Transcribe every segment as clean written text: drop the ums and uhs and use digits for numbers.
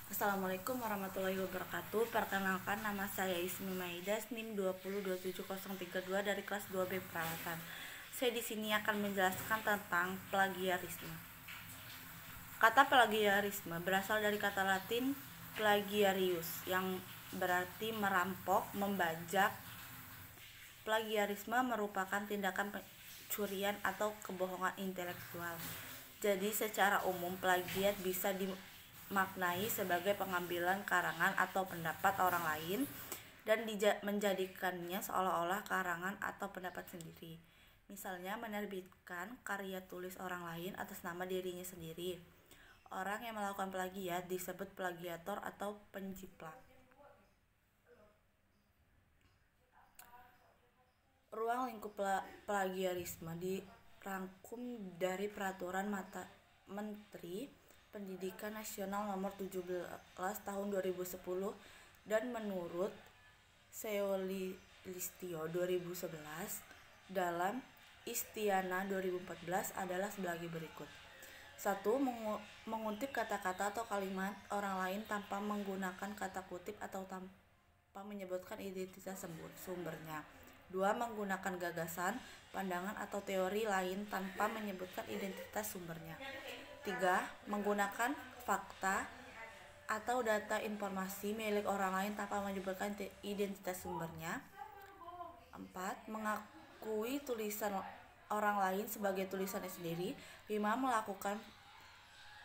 Assalamualaikum warahmatullahi wabarakatuh. Perkenalkan, nama saya Ismi Maida, NIM 2027032 dari kelas 2B Perawatan. Saya di sini akan menjelaskan tentang plagiarisme. Kata plagiarisme berasal dari kata Latin plagiarius yang berarti merampok, membajak. Plagiarisme merupakan tindakan pencurian atau kebohongan intelektual. Jadi secara umum plagiat bisa dimaknai sebagai pengambilan karangan atau pendapat orang lain dan menjadikannya seolah-olah karangan atau pendapat sendiri. Misalnya menerbitkan karya tulis orang lain atas nama dirinya sendiri. Orang yang melakukan plagiat disebut plagiator atau penjiplak. Ruang lingkup plagiarisme dirangkum dari Peraturan Menteri Pendidikan Nasional Nomor 17 Tahun 2010 dan menurut Seolistio 2011 dalam Istiana 2014 adalah sebagai berikut. 1. Mengutip kata-kata atau kalimat orang lain tanpa menggunakan kata kutip atau tanpa menyebutkan identitas sumbernya. 2. Menggunakan gagasan, pandangan atau teori lain tanpa menyebutkan identitas sumbernya. 3. Menggunakan fakta atau data informasi milik orang lain tanpa menyebutkan identitas sumbernya. 4. Mengakui tulisan orang lain sebagai tulisannya sendiri. 5. Melakukan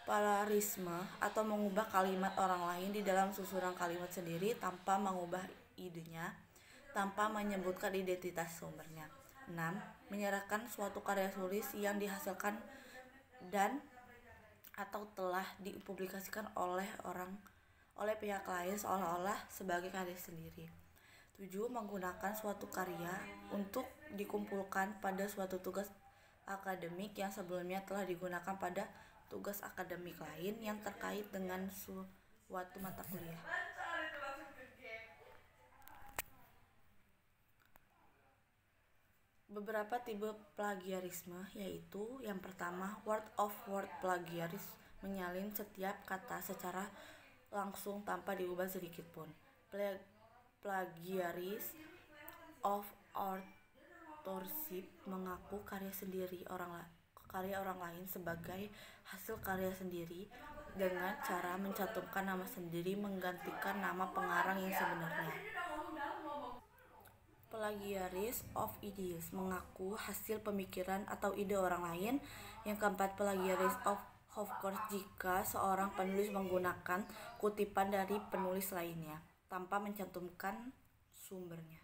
plagiarisme atau mengubah kalimat orang lain di dalam susunan kalimat sendiri tanpa mengubah idenya, tanpa menyebutkan identitas sumbernya. 6. Menyerahkan suatu karya tulis yang dihasilkan dan atau telah dipublikasikan oleh pihak lain seolah-olah sebagai karya sendiri. 7. Menggunakan suatu karya untuk dikumpulkan pada suatu tugas akademik yang sebelumnya telah digunakan pada tugas akademik lain yang terkait dengan suatu mata kuliah. Beberapa tipe plagiarisme yaitu yang pertama, word of word plagiarisme, menyalin setiap kata secara langsung tanpa diubah sedikit pun. Plagiarism of authorship, mengaku karya orang lain sebagai hasil karya sendiri dengan cara mencantumkan nama sendiri menggantikan nama pengarang yang sebenarnya. Plagiarism of ideas, mengaku hasil pemikiran atau ide orang lain. Yang keempat, plagiarism of course, jika seorang penulis menggunakan kutipan dari penulis lainnya tanpa mencantumkan sumbernya.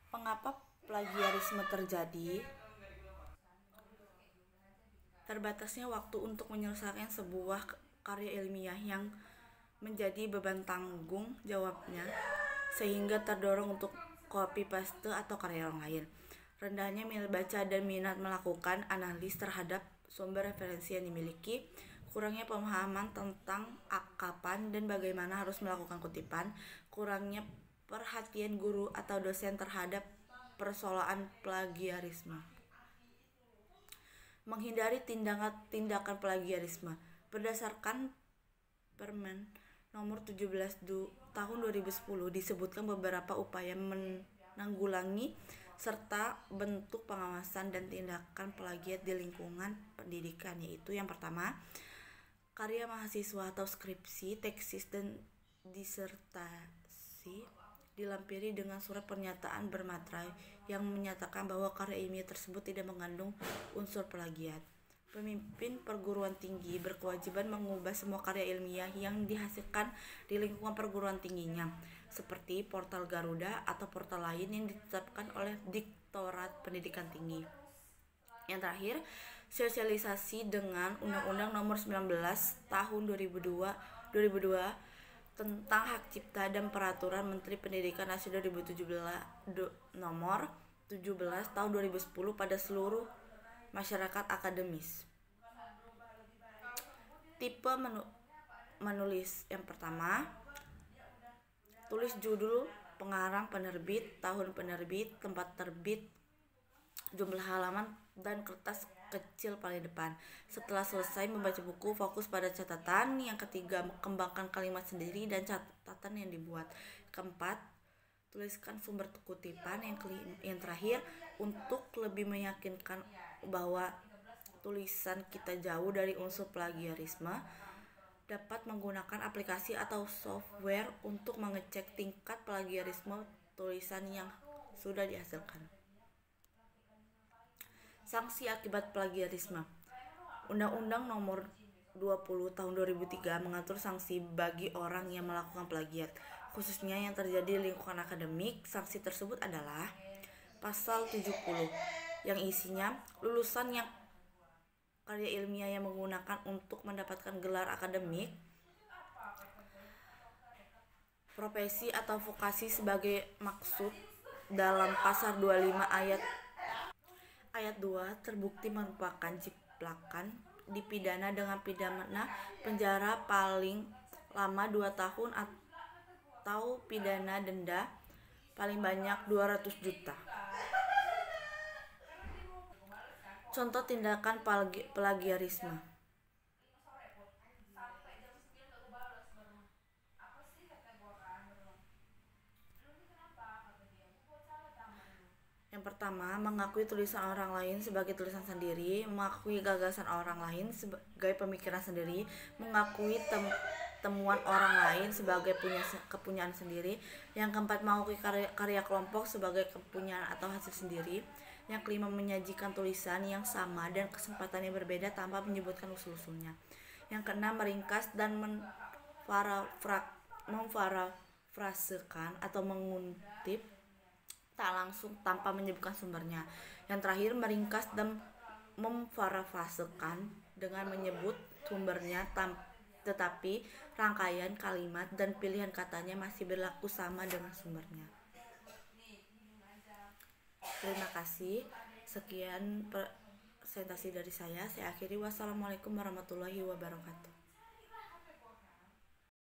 Mengapa plagiarisme terjadi? Terbatasnya waktu untuk menyelesaikan sebuah karya ilmiah yang menjadi beban tanggung jawabnya sehingga terdorong untuk copy paste atau karya orang lain. Rendahnya minat baca dan minat melakukan analis terhadap sumber referensi yang dimiliki. Kurangnya pemahaman tentang kapan dan bagaimana harus melakukan kutipan. Kurangnya perhatian guru atau dosen terhadap persoalan plagiarisme. Menghindari tindakan plagiarisme. Berdasarkan Permen Nomor 17 Tahun 2010 disebutkan beberapa upaya menanggulangi serta bentuk pengawasan dan tindakan plagiat di lingkungan pendidikan, yaitu yang pertama, karya mahasiswa atau skripsi, tesis, dan disertasi dilampiri dengan surat pernyataan bermaterai yang menyatakan bahwa karya ilmiah tersebut tidak mengandung unsur plagiat. Pemimpin perguruan tinggi berkewajiban mengubah semua karya ilmiah yang dihasilkan di lingkungan perguruan tingginya, seperti portal Garuda atau portal lain yang ditetapkan oleh Direktorat Pendidikan Tinggi. Yang terakhir, sosialisasi dengan Undang-Undang Nomor 19 Tahun 2002 tentang Hak Cipta dan Peraturan Menteri Pendidikan Nasional 2017 Nomor 17 Tahun 2010 pada seluruh masyarakat akademis. Tipe menulis. Yang pertama, tulis judul, pengarang, penerbit, tahun penerbit, tempat terbit, jumlah halaman, dan kertas kecil paling depan. Setelah selesai membaca buku, fokus pada catatan. Yang ketiga, kembangkan kalimat sendiri dan catatan yang dibuat. Keempat, tuliskan sumber kutipan. Yang terakhir, untuk lebih meyakinkan bahwa tulisan kita jauh dari unsur plagiarisme, dapat menggunakan aplikasi atau software untuk mengecek tingkat plagiarisme tulisan yang sudah dihasilkan. Sanksi akibat plagiarisme. Undang-Undang Nomor 20 Tahun 2003 mengatur sanksi bagi orang yang melakukan plagiat, khususnya yang terjadi di lingkungan akademik. Sanksi tersebut adalah Pasal 70 yang isinya lulusan yang karya ilmiah yang menggunakan untuk mendapatkan gelar akademik, profesi atau vokasi sebagai maksud dalam pasal 25 ayat 2 terbukti merupakan ciplakan, dipidana dengan pidana penjara paling lama 2 tahun atau pidana denda paling banyak 200 juta. Contoh tindakan plagiarisme. Yang pertama, mengakui tulisan orang lain sebagai tulisan sendiri, mengakui gagasan orang lain sebagai pemikiran sendiri, mengakui temuan orang lain sebagai kepunyaan sendiri. Yang keempat, mengakui karya kelompok sebagai kepunyaan atau hasil sendiri. Yang kelima, menyajikan tulisan yang sama dan kesempatan yang berbeda tanpa menyebutkan usul-usulnya. Yang keenam, meringkas dan memparafrasekan atau mengutip tak langsung tanpa menyebutkan sumbernya. Yang terakhir, meringkas dan memparafrasekan dengan menyebut sumbernya, tetapi rangkaian kalimat dan pilihan katanya masih berlaku sama dengan sumbernya. Terima kasih. Sekian presentasi dari saya. Saya akhiri. Wassalamualaikum warahmatullahi wabarakatuh.